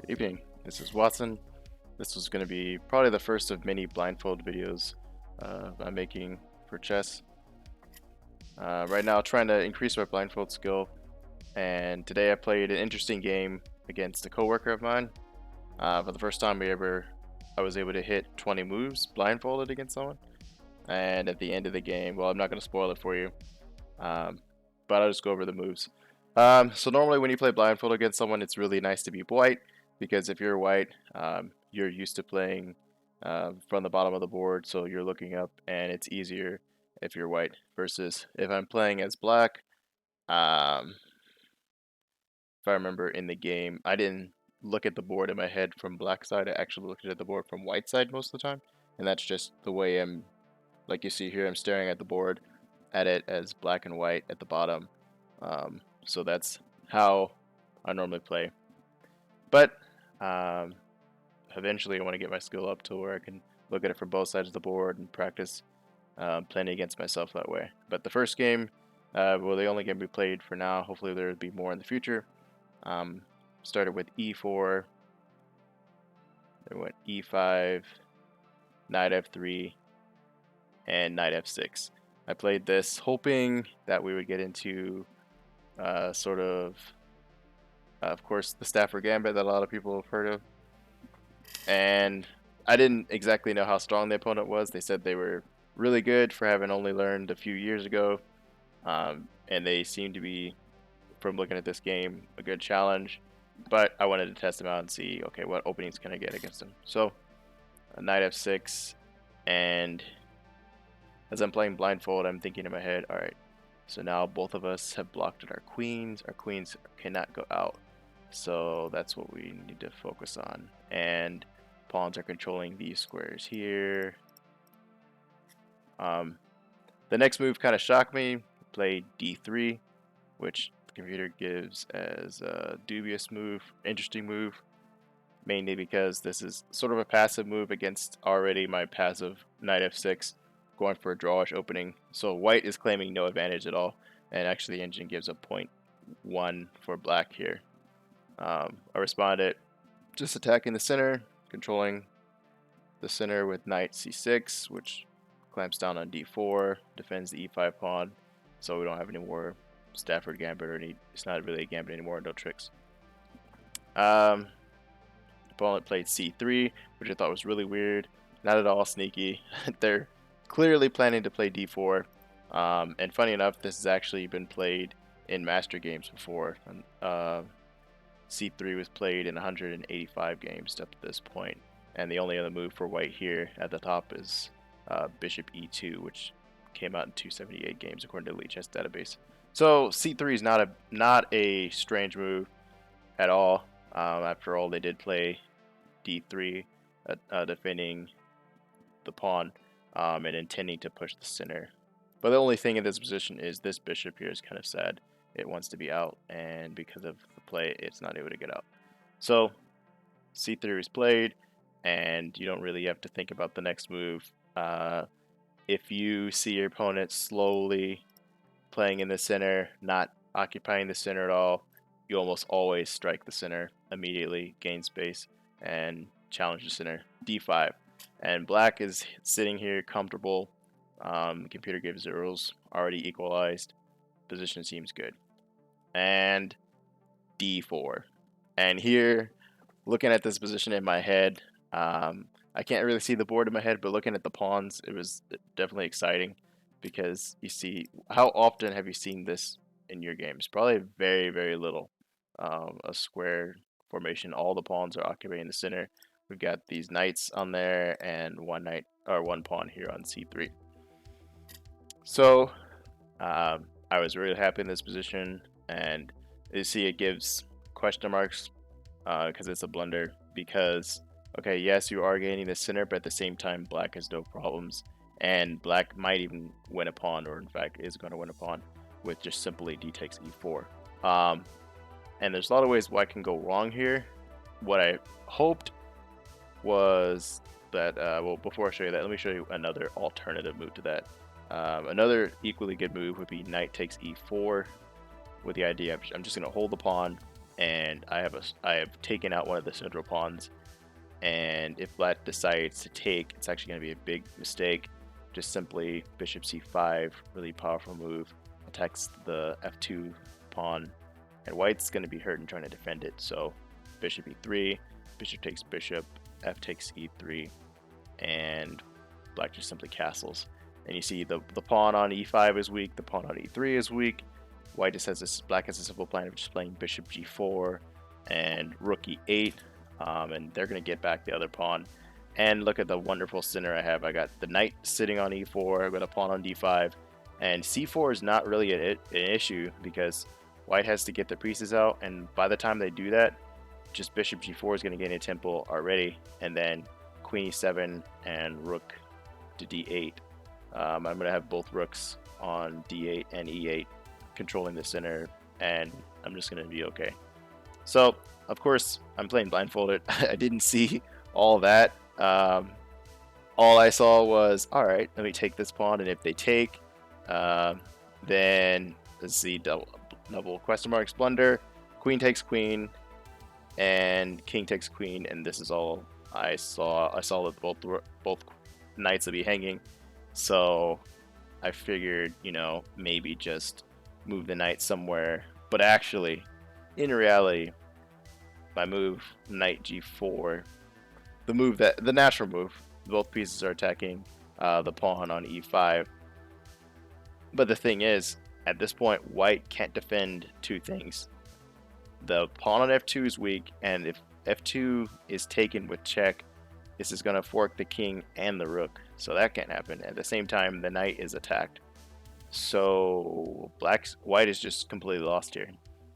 Good evening, this is Watson. This was going to be probably the first of many blindfold videos I'm making for chess. Right now, trying to increase my blindfold skill, and today I played an interesting game against a coworker of mine. For the first time I was able to hit 20 moves blindfolded against someone. And at the end of the game, well, I'm not going to spoil it for you, um, but I'll just go over the moves. So normally when you play blindfold against someone, it's really nice to be white because if you're white, you're used to playing from the bottom of the board, so you're looking up, and it's easier if you're white. Versus if I'm playing as black, um, if I remember in the game, I didn't look at the board in my head from black side. I actually looked at the board from white side most of the time, and that's just the way I'm. Like you see here, I'm staring at the board, at it as black and white at the bottom. So that's how I normally play. But um, eventually, I want to get my skill up to where I can look at it from both sides of the board and practice playing against myself that way. But the first game, well, the only game we played for now. Hopefully, there will be more in the future. Um, Started with e4, then went e5, knight f3, and knight f6. I played this hoping that we would get into of course, the Stafford Gambit that a lot of people have heard of. And I didn't exactly know how strong the opponent was. They said they were really good for having only learned a few years ago. And they seemed to be, from looking at this game, a good challenge. But I wanted to test them out and see, okay, what openings can I get against them? So, knight f6, and as I'm playing blindfold, I'm thinking in my head, all right, so now both of us have blocked our queens. Our queens cannot go out. So that's what we need to focus on. And pawns are controlling these squares here. The next move kind of shocked me. Played d3, which the computer gives as a dubious move, interesting move, mainly because this is sort of a passive move against already my passive knight f6, going for a drawish opening. So white is claiming no advantage at all, and actually the engine gives a 0.1 for black here. I responded just attacking the center, controlling the center with knight c6, which clamps down on d4, defends the e5 pawn, so we don't have any more Stafford Gambit, or it's not really a gambit anymore, no tricks. Opponent played c3, which I thought was really weird, not at all sneaky. They're clearly planning to play d4, and funny enough, this has actually been played in master games before. c3 was played in 185 games up to this point, and the only other move for white here at the top is bishop e2, which came out in 278 games according to the Elite Chess database. So c3 is not a strange move at all. After all, they did play d3, defending the pawn and intending to push the center. But the only thing in this position is this bishop here is kind of sad. It wants to be out, and because of the play, it's not able to get out. So c3 is played, and you don't really have to think about the next move. If you see your opponent slowly playing in the center, not occupying the center at all, you almost always strike the center immediately, gain space, and challenge the center. d5. And black is sitting here comfortable. Computer gives zeros, already equalized. Position seems good. And d4. And here, looking at this position in my head, I can't really see the board in my head, but looking at the pawns, it was definitely exciting because you see, how often have you seen this in your games? Probably very, very little. A square formation, all the pawns are occupying the center. We've got these knights on there and one pawn here on c3. So I was really happy in this position, and you see it gives question marks because it's a blunder. Because okay, yes, you are gaining the center, but at the same time, black has no problems, and black might even win a pawn, or in fact is going to win a pawn with just simply d takes e4. And there's a lot of ways white can go wrong here. What I hoped was that, well, before I show you that, let me show you another alternative move to that. Another equally good move would be knight takes e4, with the idea I'm just going to hold the pawn, and I have taken out one of the central pawns. And if black decides to take, it's actually going to be a big mistake. Just simply bishop c5, really powerful move, attacks the f2 pawn, and white's going to be hurt and trying to defend it. So bishop e3, bishop takes bishop, f takes e3, and black just simply castles. And you see the pawn on e5 is weak, the pawn on e3 is weak. White just has this, black has a simple plan of just playing bishop g4 and rook e8, and they're going to get back the other pawn. And look at the wonderful center I have. I got the knight sitting on e4, I've got a pawn on d5, and c4 is not really an issue because white has to get the pieces out, and by the time they do that, just bishop g4 is going to gain a tempo already, and then queen e7 and rook to d8. I'm going to have both rooks on d8 and e8 controlling the center, and I'm just going to be okay. So, of course, I'm playing blindfolded. I didn't see all that. All I saw was, alright, let me take this pawn, and if they take, then let's see, double question marks blunder, queen takes queen, and king takes queen, and this is all I saw. I saw that both knights would be hanging, so I figured, you know, maybe just move the knight somewhere. But actually, in reality, my move, knight g4, the natural move, both pieces are attacking the pawn on e5. But the thing is, at this point, white can't defend two things. The pawn on f2 is weak, and if f2 is taken with check, this is going to fork the king and the rook, so that can't happen. At the same time, the knight is attacked. So white is just completely lost here.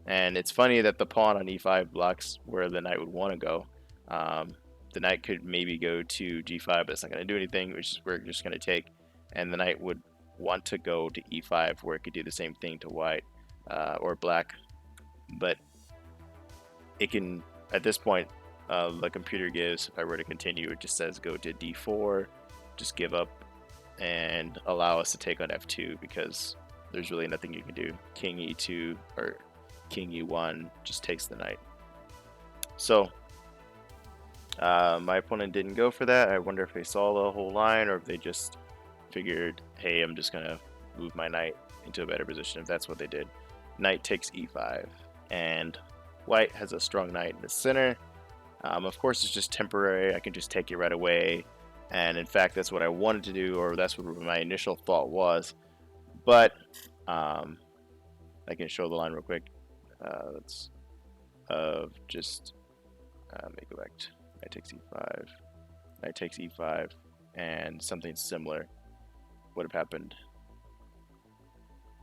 And it's funny that the pawn on e5 blocks where the knight would want to go. The knight could maybe go to g5, but it's not going to do anything, which is we're just going to take. And the knight would want to go to e5, where it could do the same thing to white or black. But it can, at this point, the computer gives, if I were to continue, it just says go to d4, just give up, and allow us to take on f2 because there's really nothing you can do. King e2 or king e1 just takes the knight. So my opponent didn't go for that. I wonder if they saw the whole line or if they just figured, hey, I'm just gonna move my knight into a better position. If that's what they did, knight takes e5, and white has a strong knight in the center. Of course, it's just temporary. I can just take it right away. And in fact, that's what I wanted to do, or that's what my initial thought was. But I can show the line real quick. Let's just make it back. Knight takes e5. Knight takes e5, and something similar would have happened.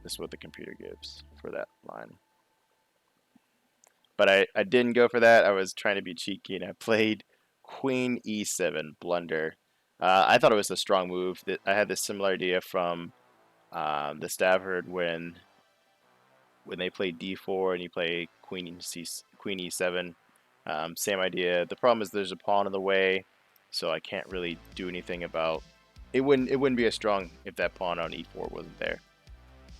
This is what the computer gives for that line. But I didn't go for that. I was trying to be cheeky, and I played queen e7 blunder. I thought it was a strong move. I had this similar idea from the Stafford when they play d4 and you play queen e7. Same idea. The problem is there's a pawn in the way, so I can't really do anything about it. Wouldn't be as strong if that pawn on e4 wasn't there.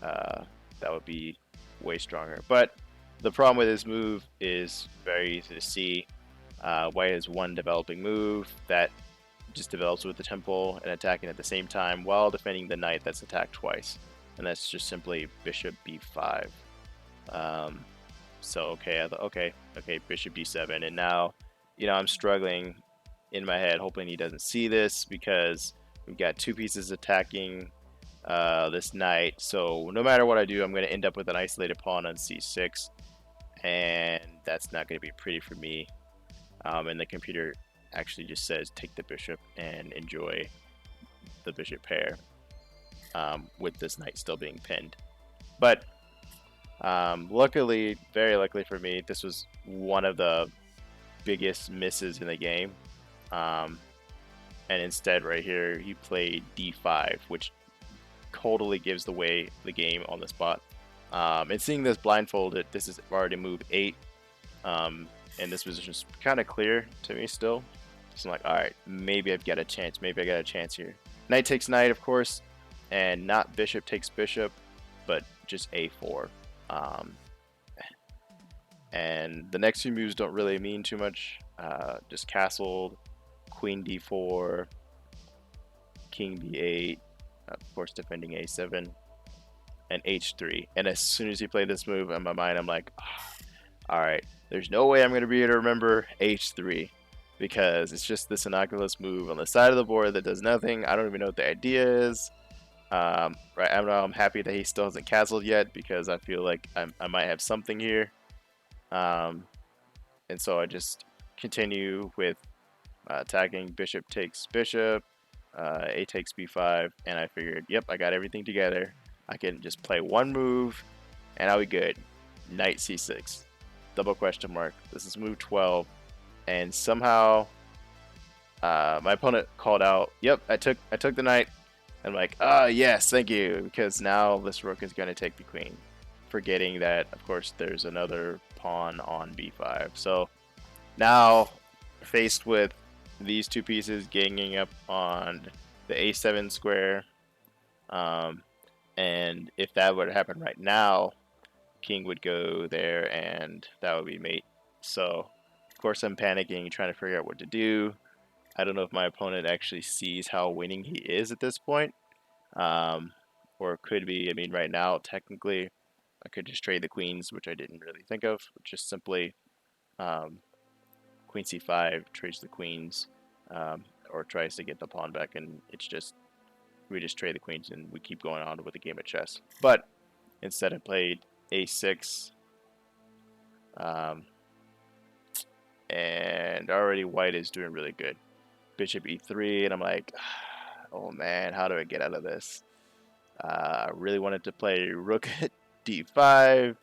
That would be way stronger. But the problem with this move is very easy to see. White has one developing move that just develops with the temple and attacking at the same time while defending the knight that's attacked twice, and that's just simply bishop b5. So okay, I thought okay, bishop d7, and now, you know, I'm struggling in my head, hoping he doesn't see this because we've got two pieces attacking this knight. So no matter what I do, I'm going to end up with an isolated pawn on c6, and that's not going to be pretty for me. And the computer actually just says take the bishop and enjoy the bishop pair, with this knight still being pinned. But luckily, very luckily for me, this was one of the biggest misses in the game. And instead right here, he played d5, which totally gives the game on the spot. And seeing this blindfolded, this is already move 8. And this position is kind of clear to me still. So I'm like, alright, maybe I've got a chance. Maybe I got a chance here. Knight takes knight, of course, and not bishop takes bishop, but just a4. And the next few moves don't really mean too much. Just castled, queen d4, king b8, of course defending a7, and h3. And as soon as he played this move, in my mind, I'm like, oh, all right, there's no way I'm going to be able to remember h3 because it's just this innocuous move on the side of the board that does nothing. I don't even know what the idea is. Right, I'm happy that he still hasn't castled yet because I feel like I might have something here. And so I just continue with attacking. Bishop takes bishop, a takes b5, and I figured, yep, I got everything together. I can just play one move, and I'll be good. Knight c6, double question mark. This is move 12, and somehow my opponent called out, yep, I took the knight. I'm like, yes, thank you, because now this rook is going to take the queen, forgetting that, of course, there's another pawn on b5. So now, faced with these two pieces ganging up on the a7 square, and if that were to happen right now, king would go there, and that would be mate. So, of course, I'm panicking, trying to figure out what to do. I don't know if my opponent actually sees how winning he is at this point. Or it could be, I mean, right now, technically, I could just trade the queens, which I didn't really think of. Just simply queen c5 trades the queens, or tries to get the pawn back, and it's just, we just trade the queens and we keep going on with the game of chess. But instead I played a6, and already white is doing really good. Bishop e3, and I'm like, oh man, how do I get out of this? I really wanted to play rook d5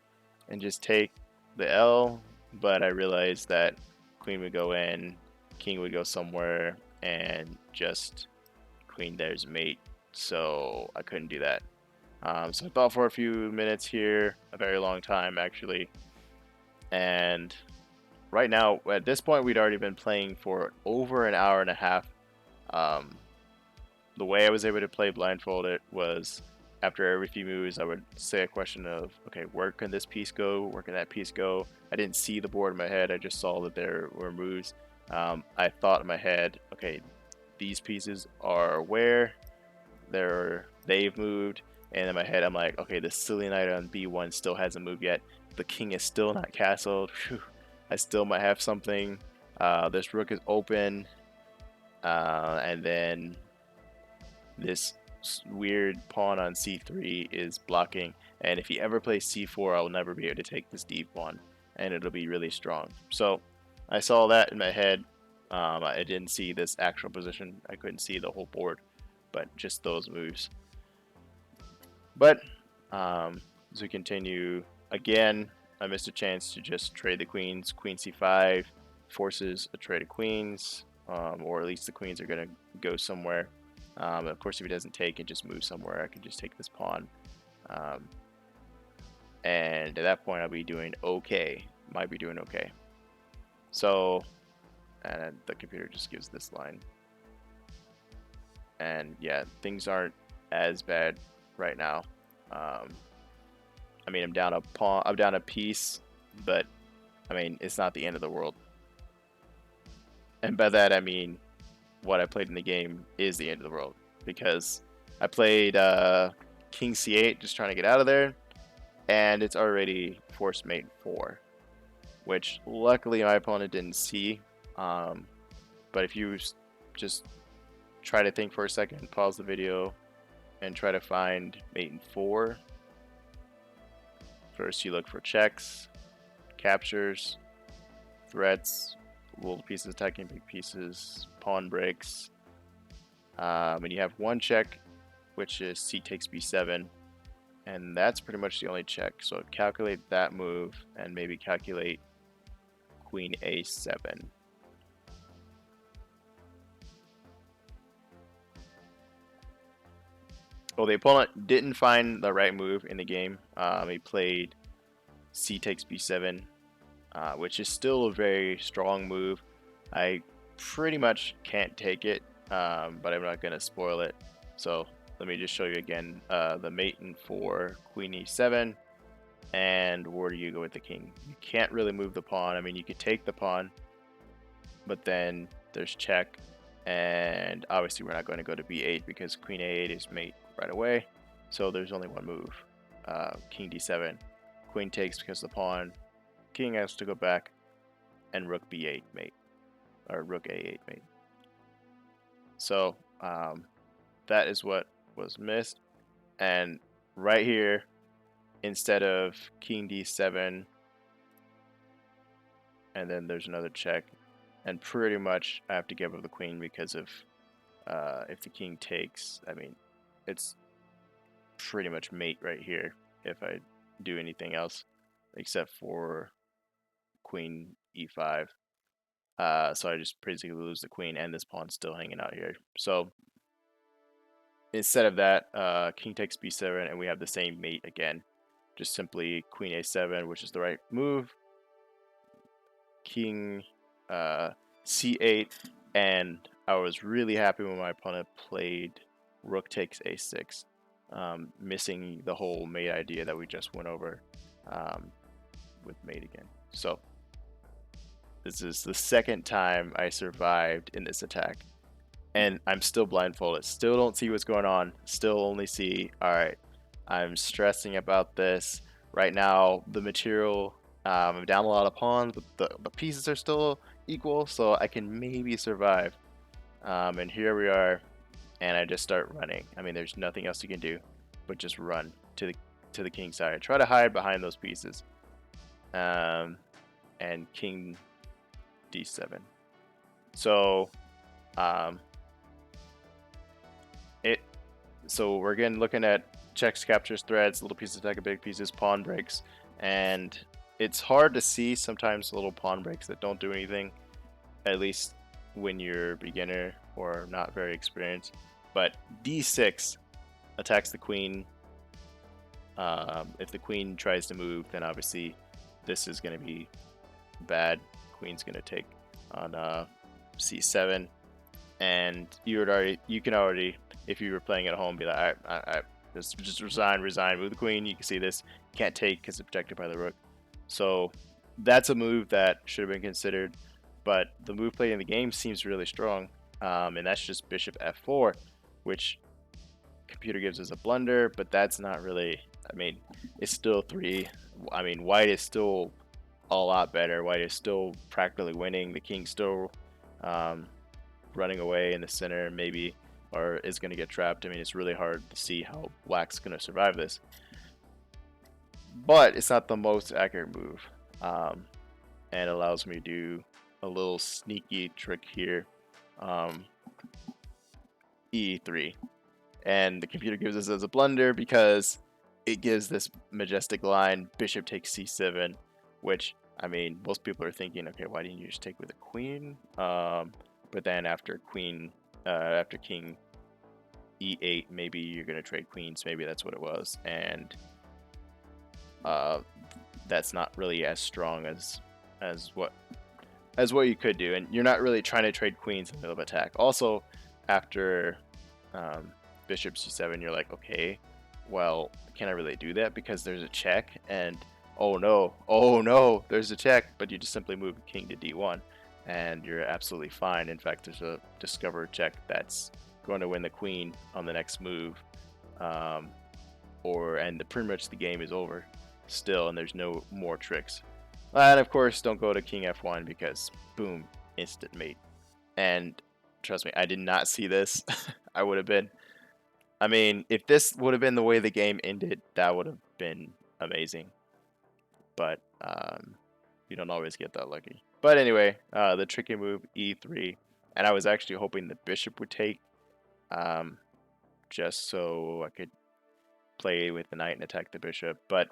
and just take the L, but I realized that queen would go in, king would go somewhere, and just queen there's mate, so I couldn't do that. So I thought for a few minutes here, a very long time actually, and right now, at this point, we'd already been playing for over an hour and a half. The way I was able to play blindfolded was after every few moves, I would say a question of, okay, where can this piece go? Where can that piece go? I didn't see the board in my head. I just saw that there were moves. I thought in my head, okay, these pieces are where they've moved. And in my head, I'm like, okay, the silly knight on b1 still hasn't moved yet. The king is still not castled. Whew, I still might have something. This rook is open. And then this weird pawn on c3 is blocking, and if he ever plays c4, I'll never be able to take this d pawn, and it'll be really strong. So I saw that in my head. I didn't see this actual position. I couldn't see the whole board, but just those moves. But as we continue, again, I missed a chance to just trade the queens. Queen c5 forces a trade of queens, or at least the queens are going to go somewhere. Of course, if he doesn't take it, just move somewhere. I can just take this pawn. And at that point, I'll be doing okay. Might be doing okay. So, and the computer just gives this line. And yeah, things aren't as bad right now. I mean, I'm down a pawn, I'm down a piece, but I mean, it's not the end of the world. And by that, I mean, what I played in the game is the end of the world, because I played king c8 just trying to get out of there, and it's already forced mate 4, which luckily my opponent didn't see. But if you just try to think for a second, pause the video, and try to find mate in 4. First you look for checks, captures, threats, little pieces attacking big pieces, pawn breaks, and you have one check, which is c takes b7, and that's pretty much the only check. So calculate that move and maybe calculate queen a7. Well, the opponent didn't find the right move in the game. He played c takes b7, which is still a very strong move. I pretty much can't take it, but I'm not going to spoil it. So let me just show you again the mate in 4, queen e7. And where do you go with the king? You can't really move the pawn. I mean, you could take the pawn, but then there's check, and obviously we're not going to go to b8 because queen a8 is mate right away. So there's only one move. King d7, queen takes because the pawn, king has to go back, and rook b8 mate, or rook a8 mate. So that is what was missed. And right here, instead of king d7, and then there's another check, and pretty much I have to give up the queen because of if the king takes, I mean, it's pretty much mate right here if I do anything else except for queen e5. So I just basically lose the queen, and this pawn's still hanging out here. So instead of that, king takes b7, and we have the same mate again. Just simply queen a7, which is the right move. King c8, and I was really happy when my opponent played rook takes a6, missing the whole mate idea that we just went over with mate again. So this is the second time I survived in this attack, and I'm still blindfolded. Still don't see what's going on. Still only see, all right, I'm stressing about this. Right now, the material, I'm down a lot of pawns, but the pieces are still equal, so I can maybe survive. And here we are, and I just start running. I mean, there's nothing else you can do but just run to the king side. Try to hide behind those pieces. And king d7. So, so we're again looking at checks, captures, threads, little pieces attack, big pieces, pawn breaks, and it's hard to see sometimes little pawn breaks that don't do anything, at least when you're a beginner or not very experienced. But d6 attacks the queen. If the queen tries to move, then obviously this is going to be bad. Queen's going to take on c7, and you can already, if you were playing at home, be like, all right, just resign, move the queen. You can see this can't take because it's protected by the rook. So that's a move that should have been considered, but the move played in the game seems really strong, and that's just bishop f4, which computer gives us a blunder, but that's not really, I mean, it's still 3. I mean, white is still a lot better. White is still practically winning. The king's still running away in the center, maybe, or is going to get trapped. I mean, it's really hard to see how black's going to survive this. But it's not the most accurate move, and allows me to do a little sneaky trick here. E3. And the computer gives us as a blunder because it gives this majestic line, bishop takes c7, which, I mean, most people are thinking, okay, why didn't you just take with a queen? But then after king e8, maybe you're going to trade queens. Maybe that's what it was. And that's not really as strong as what you could do. And you're not really trying to trade queens in the middle of attack. Also, after bishop c7, you're like, okay, well, can I really do that? Because there's a check, and oh no, there's a check, but you just simply move king to d1, and you're absolutely fine. In fact, there's a discover check that's going to win the queen on the next move, and pretty much the game is over still, and there's no more tricks. And of course, don't go to king f1 because boom, instant mate. And trust me, I did not see this. I would have been, I mean, if this would have been the way the game ended, that would have been amazing. But you don't always get that lucky. But anyway, the tricky move, e3. And I was actually hoping the bishop would take, just so I could play with the knight and attack the bishop. But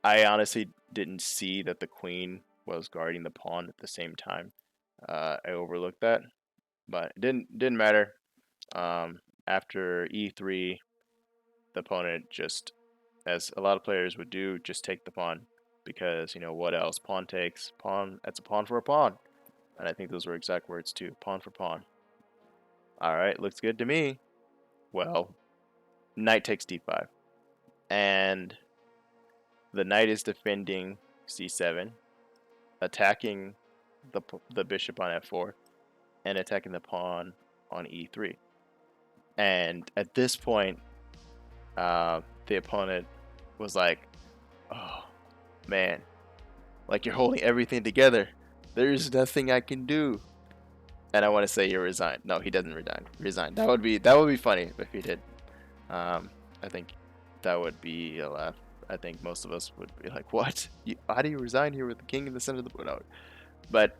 I honestly didn't see that the queen was guarding the pawn at the same time. I overlooked that, but it didn't matter. After e3, the opponent just, as a lot of players would do, just take the pawn, because, you know, what else? Pawn takes, pawn, that's a pawn for a pawn. And I think those were exact words too, pawn for pawn. Alright, looks good to me. Well, knight takes d5. and the knight is defending c7, attacking the bishop on f4, and attacking the pawn on e3. And at this point, the opponent was like, "Oh man, like you're holding everything together. There's nothing I can do." And I want to say you're resigned. No, he doesn't resign. That would be funny if he did. I think that would be a laugh. I think most of us would be like, "What? How do you resign here with the king in the center of the board?" No. But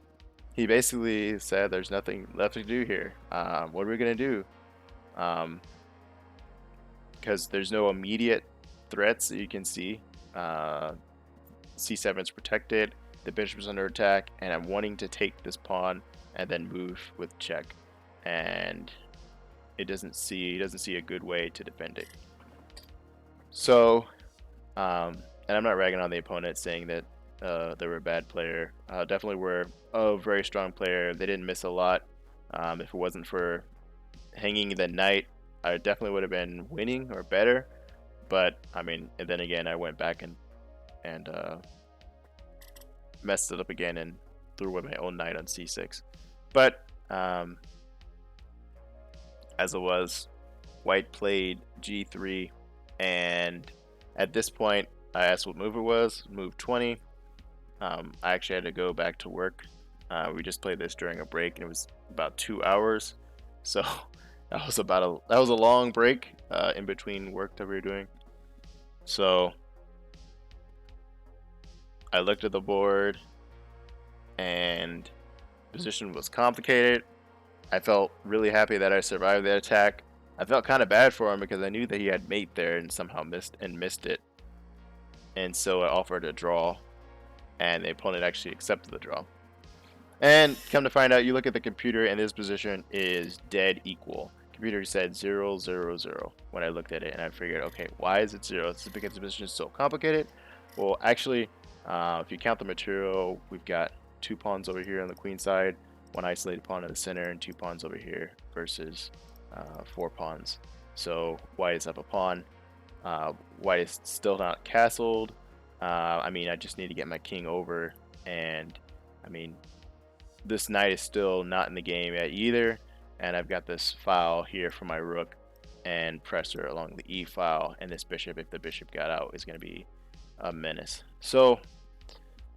he basically said, "There's nothing left to do here. What are we gonna do?" Because there's no immediate threats that you can see. C7 is protected. The bishop is under attack, and I'm wanting to take this pawn and then move with check, and he doesn't see a good way to defend it. So, and I'm not ragging on the opponent, saying that they were a bad player. Definitely were a very strong player. They didn't miss a lot. If it wasn't for hanging the knight, I definitely would have been winning or better. But I mean, and then again, I went back and messed it up again and threw away my own knight on c6. But as it was, white played g3, and at this point, I asked what move it was. Move 20. I actually had to go back to work. We just played this during a break, and it was about 2 hours. So that was a long break in between work that we were doing. So I looked at the board, and position was complicated. I felt really happy that I survived that attack. I felt kind of bad for him because I knew that he had mate there and somehow missed it. And so I offered a draw, and the opponent actually accepted the draw. And come to find out, you look at the computer, and this position is dead equal. Computer said 0, 0, 0 when I looked at it, and I figured, okay, why is it 0? This is because the position is so complicated. Well, actually, if you count the material, we've got 2 pawns over here on the queen side, 1 isolated pawn in the center, and 2 pawns over here versus 4 pawns. So white is up a pawn. White is still not castled. I mean, I just need to get my king over, and I mean, this knight is still not in the game yet either, and I've got this file here for my rook and pressure along the e file, and this bishop, if the bishop got out, is going to be a menace. So,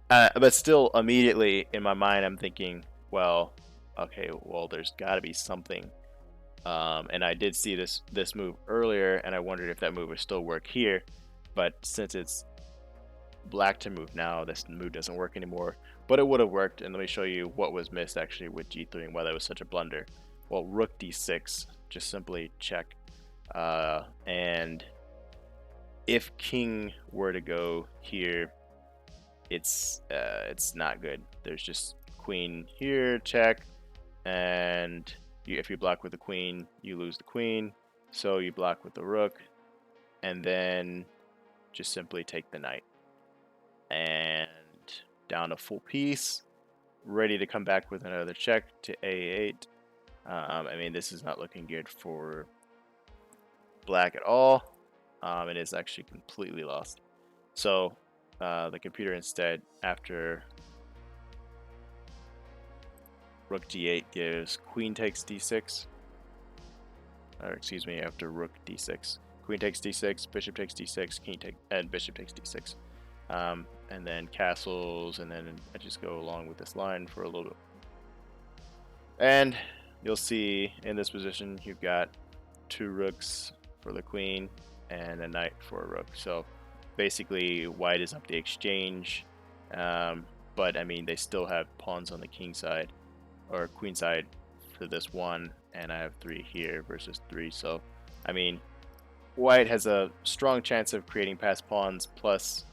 but still, immediately in my mind, I'm thinking, well, okay, well, there's got to be something. And I did see this move earlier, and I wondered if that move would still work here, but since it's black to move now, this move doesn't work anymore, but it would have worked. And let me show you what was missed actually with g3 and why that was such a blunder. Well, rook d6, just simply check, and if king were to go here, it's not good. There's just queen here, check, and if you block with the queen, you lose the queen, so you block with the rook, and then just simply take the knight. And down a full piece, ready to come back with another check to a8. I mean, this is not looking good for black at all. It is actually completely lost. So the computer instead, after rook d8, gives queen takes d6. Or excuse me, after rook d6, queen takes d6, bishop takes d6, and bishop takes d6. And then castles, and then I just go along with this line for a little bit. And you'll see in this position you've got 2 rooks for the queen and a knight for a rook. So basically white is up the exchange, but I mean they still have pawns on the king side or queen side for this one, and I have 3 here versus 3. So I mean white has a strong chance of creating passed pawns, plus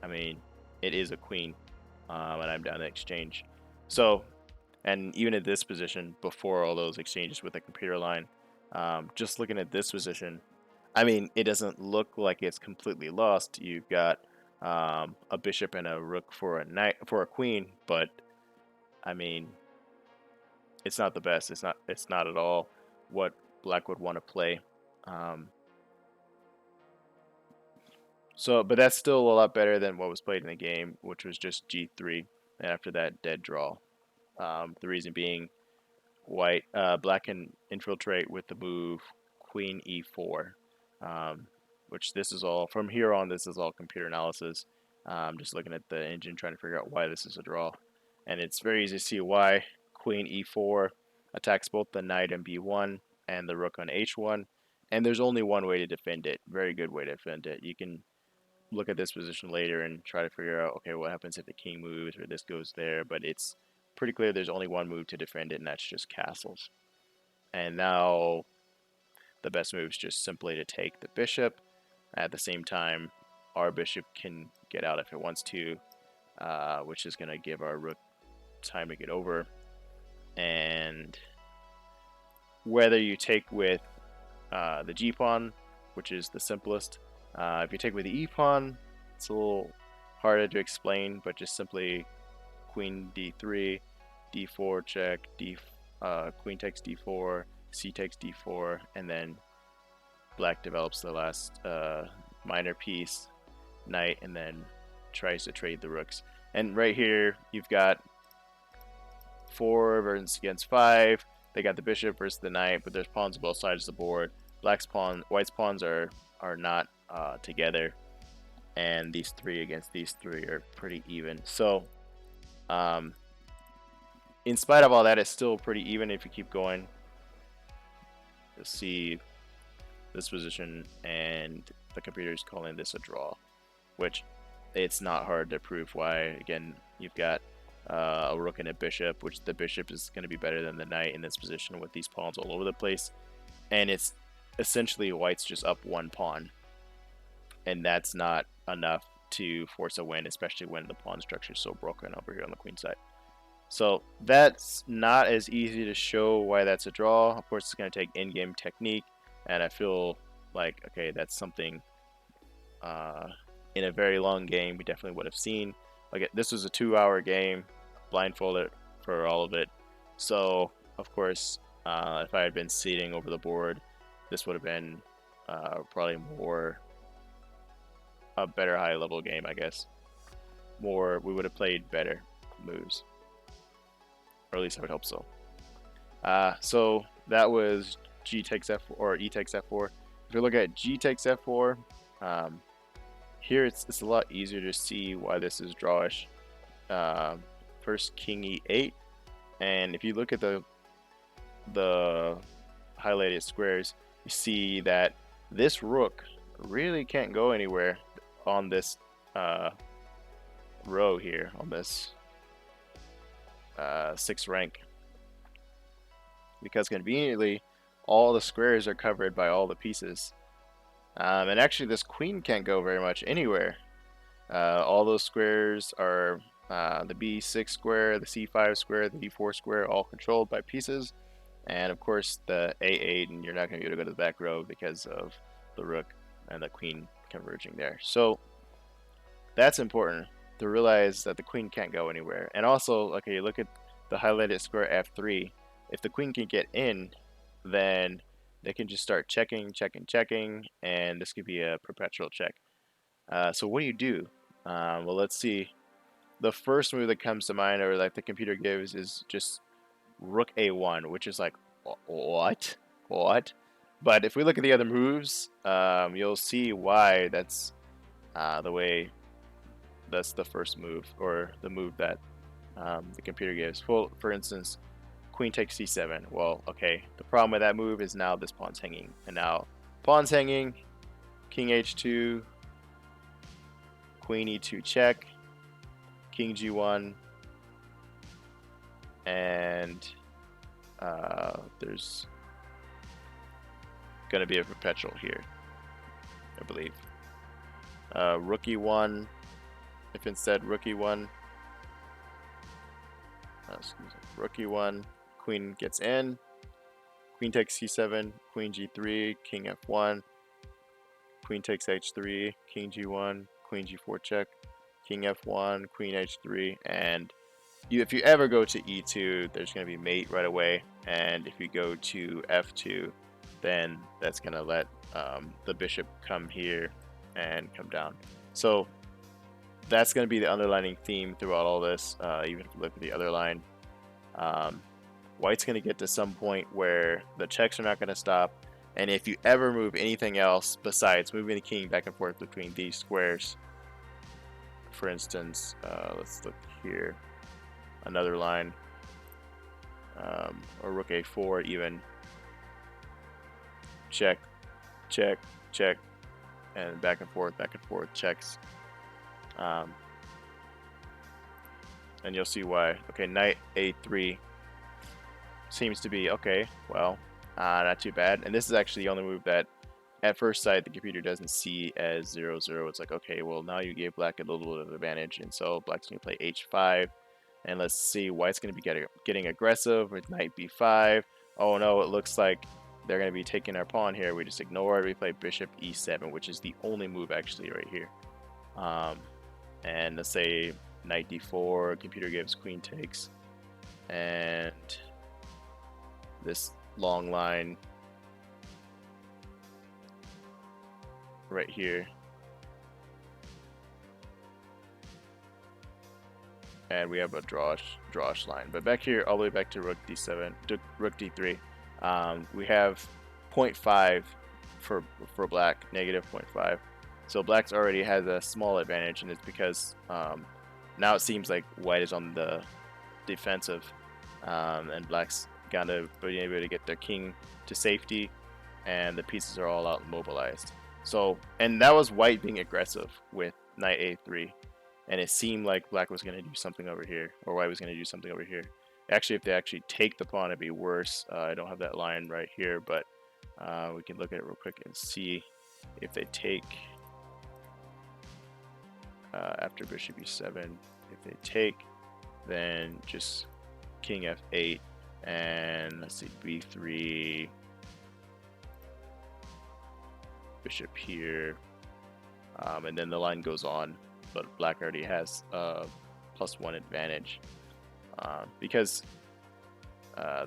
I mean it is a queen, and I'm down to exchange. So, and even at this position, before all those exchanges with the computer line, just looking at this position, I mean, it doesn't look like it's completely lost. You've got a bishop and a rook for a knight, for a queen, but I mean, it's not the best. It's not at all what black would want to play. So, but that's still a lot better than what was played in the game, which was just G3, and after that, dead draw. The reason being, black can infiltrate with the move Queen E4, um, which this is all from here on. This is all computer analysis. Just looking at the engine, trying to figure out why this is a draw, and it's very easy to see why. Queen E4 attacks both the knight on B1 and the rook on H1, and there's only one way to defend it. Very good way to defend it. You can look at this position later and try to figure out, okay, what happens if the king moves or this goes there, but it's pretty clear there's only one move to defend it, and that's just castles. And now the best move is just simply to take the bishop. At the same time, our bishop can get out if it wants to, which is going to give our rook time to get over. And whether you take with the g pawn, which is the simplest, if you take with the e pawn, it's a little harder to explain, but just simply queen d3, d4 check, queen takes d4, c takes d4, and then black develops the last minor piece, knight, and then tries to trade the rooks. And right here, you've got 4 versus against 5. They got the bishop versus the knight, but there's pawns on both sides of the board. White's pawns are not together, and these 3 against these 3 are pretty even. So, in spite of all that, it's still pretty even if you keep going. You'll see this position, and the computer is calling this a draw, which it's not hard to prove why. Again, you've got a rook and a bishop, which the bishop is going to be better than the knight in this position with these pawns all over the place, and it's essentially white's just up 1 pawn, and that's not enough to force a win, especially when the pawn structure is so broken over here on the queen side. So that's not as easy to show why that's a draw. Of course, it's going to take in-game technique, and I feel like, okay, that's something in a very long game we definitely would have seen. Like, this was a 2-hour game, blindfolded for all of it. So, of course, if I had been seating over the board, this would have been probably a better high-level game, I guess. We would have played better moves. Or at least I would hope so. So that was G takes F4 or E takes F4. If you look at G takes F4, here it's a lot easier to see why this is drawish. First King E8, and if you look at the highlighted squares, you see that this rook really can't go anywhere on this row here, on this 6th rank, because conveniently all the squares are covered by all the pieces, and actually this queen can't go very much anywhere. All those squares are the B6 square, the C5 square, the D4 square, all controlled by pieces, and of course the A8, and you're not going to be able to go to the back row because of the rook and the queen converging there. So that's important to realize that the queen can't go anywhere. And also, okay, look at the highlighted square F3. If the queen can get in, then they can just start checking, and this could be a perpetual check. So what do? Well, let's see. The first move that comes to mind, or like the computer gives, is just rook A1, which is like, what? But if we look at the other moves, you'll see why that's the way. That's the first move, or the move that the computer gives. Well, for instance, queen takes c7. Well, okay, the problem with that move is now this pawn's hanging. And now pawn's hanging, king h2, queen e2 check, king g1, and there's going to be a perpetual here, I believe. Rook e1. If instead rook e1, rook e1, queen gets in, queen takes c7, queen g3, king f1, queen takes h3, king g1, queen g4 check, king f1, queen h3, and if you ever go to e2, there's going to be mate right away, and if you go to f2, then that's going to let the bishop come here and come down. So that's going to be the underlining theme throughout all this. Even if you look at the other line, white's going to get to some point where the checks are not going to stop. And if you ever move anything else besides moving the king back and forth between these squares, for instance, let's look here, another line, or rook a4 even, check, check, check, and back and forth, checks. And you'll see why. Okay, knight a3 seems to be okay. Well, not too bad. And this is actually the only move that, at first sight, the computer doesn't see as 0-0. It's like, okay, well, now you gave black a little bit of advantage, and so black's going to play h5. And let's see, white's going to be getting aggressive with knight b5. Oh no, it looks like they're going to be taking our pawn here. We just ignore it. We play bishop e7, which is the only move actually right here. And let's say knight d4, computer gives, queen takes, and this long line right here, and we have a drawish line. But back here, all the way back to rook d7, rook d3, we have 0.5 for black, negative 0.5. So black's already has a small advantage, and it's because now it seems like white is on the defensive, and black's gonna be able to get their king to safety, and the pieces are all out mobilized. So, and that was white being aggressive with knight a3, and it seemed like black was gonna do something over here, or white was gonna do something over here. Actually, if they actually take the pawn, it'd be worse. I don't have that line right here, but we can look at it real quick and see if they take after bishop e7. If they take, then just king f8, and let's see, b3, bishop here, and then the line goes on, but black already has +1 advantage because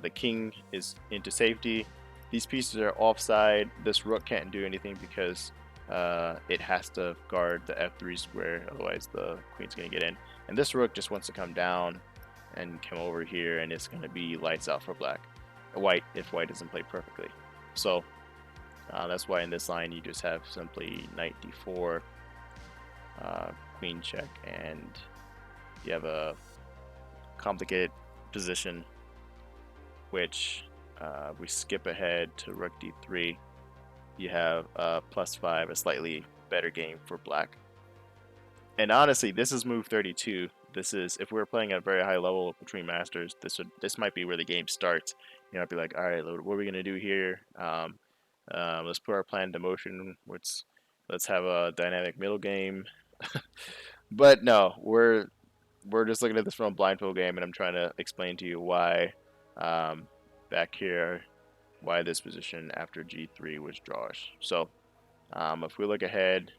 the king is into safety. These pieces are offside. This rook can't do anything because it has to guard the f3 square, otherwise the queen's going to get in. And this rook just wants to come down and come over here, and it's going to be lights out for white if white doesn't play perfectly. So that's why in this line you just have simply knight d4, queen check, and you have a complicated position, which we skip ahead to rook d3. You have +5, a slightly better game for black. And honestly, this is move 32. This is, if we're playing at a very high level between masters, this might be where the game starts. You know, I'd be like, all right, what are we gonna do here? Let's put our plan into motion. Let's have a dynamic middle game. But no, we're just looking at this from a blindfold game, and I'm trying to explain to you why back here, why this position after g3 was drawish. So if we look ahead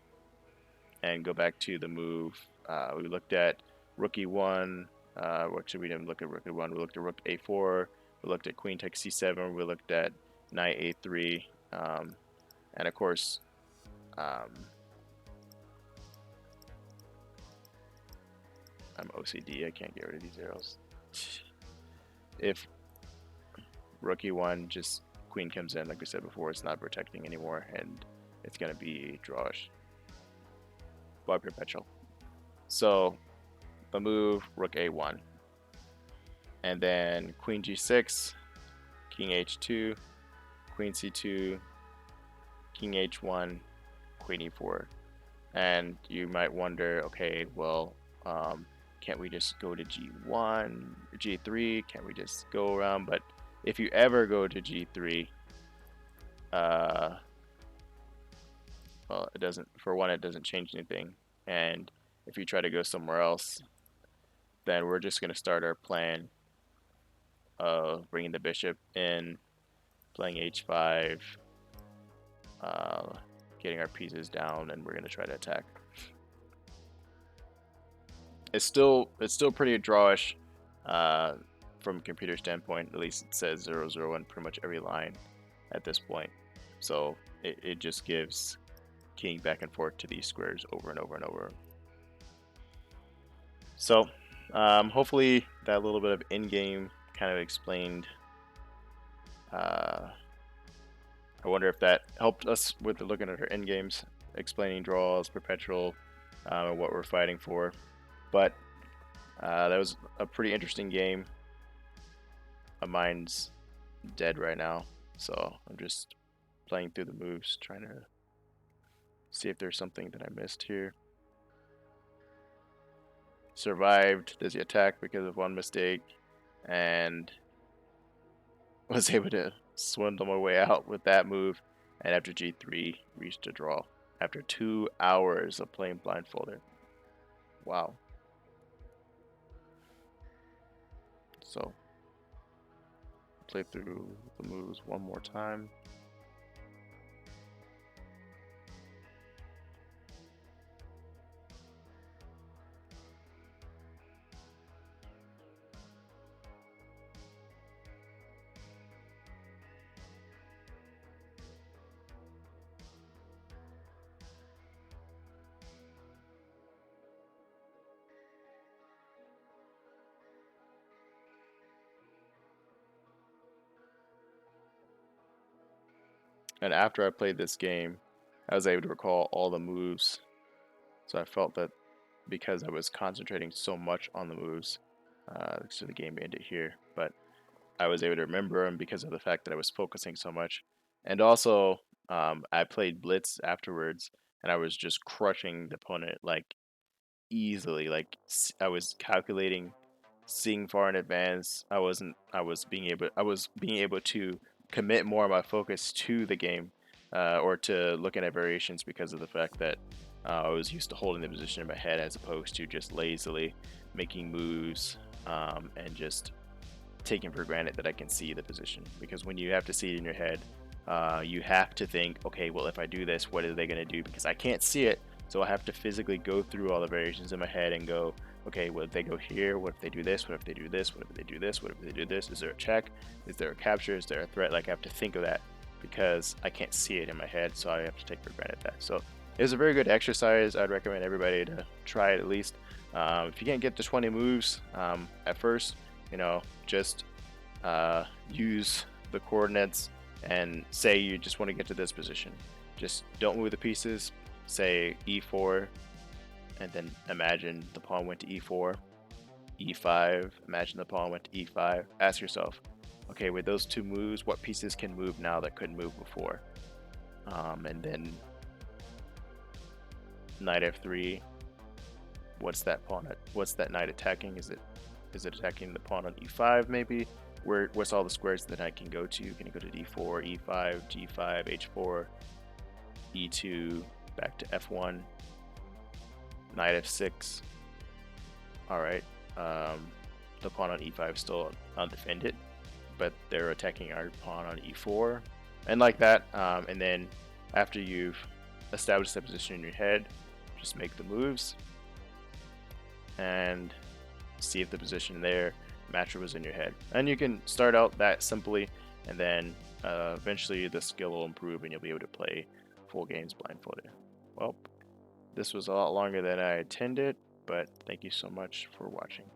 and go back to the move, we looked at rook e1. Actually, we didn't look at rook e1. We looked at rook a4. We looked at queen takes c7. We looked at knight a3. And of course, I'm OCD. I can't get rid of these arrows. If rook e1, just queen comes in, like we said before, it's not protecting anymore, and it's going to be drawish. But perpetual. So the move, rook a1, and then queen g6, king h2, queen c2, king h1, queen e4. And you might wonder, okay, well, can't we just go to g1, g3? Can't we just go around? But if you ever go to g3, well, it doesn't. For one, it doesn't change anything. And if you try to go somewhere else, then we're just going to start our plan of bringing the bishop in, playing h5, getting our pieces down, and we're going to try to attack. It's still pretty drawish from a computer standpoint. At least it says 0-0 on pretty much every line at this point. So it just gives keying back and forth to these squares over and over and over. So hopefully that little bit of in-game kind of explained. I wonder if that helped us with looking at our end games, explaining draws, perpetual, and what we're fighting for. But that was a pretty interesting game. My mind's dead right now, so I'm just playing through the moves, trying to see if there's something that I missed here. Survived the attack because of one mistake, and was able to swindle my way out with that move, and after G3 reached a draw after 2 hours of playing blindfolded. Wow. So play through the moves one more time. And after I played this game, I was able to recall all the moves. So I felt that because I was concentrating so much on the moves, so the game ended here. But I was able to remember them because of the fact that I was focusing so much. And also, I played Blitz afterwards, and I was just crushing the opponent like easily. Like I was calculating, seeing far in advance. I was being able to commit more of my focus to the game, or to looking at variations because of the fact that I was used to holding the position in my head as opposed to just lazily making moves, and just taking for granted that I can see the position. Because when you have to see it in your head, you have to think, okay, well, if I do this, what are they going to do? Because I can't see it, so I have to physically go through all the variations in my head and go, okay, well, if they go here, what if they do this? What if they do this? What if they do this? What if they do this? Is there a check? Is there a capture? Is there a threat? Like, I have to think of that because I can't see it in my head, so I have to take for granted that. So it was a very good exercise. I'd recommend everybody to try it at least. If you can't get to 20 moves at first, just use the coordinates and say you just want to get to this position. Just don't move the pieces. Say e4, and then imagine the pawn went to e4, e5. Imagine the pawn went to e5. Ask yourself, okay, with those two moves, what pieces can move now that couldn't move before? And then knight f3. What's that pawn? What's that knight attacking? Is it attacking the pawn on e5 maybe? What's all the squares that I can go to? Can you go to d4, e5, g5, h4, e2, back to f1, knight f6. All right, the pawn on e5 is still undefended, but they're attacking our pawn on e4, and like that. And then after you've established that position in your head, just make the moves and see if the position there match was in your head. And you can start out that simply, and then eventually the skill will improve and you'll be able to play full games blindfolded. Well, this was a lot longer than I intended, but thank you so much for watching.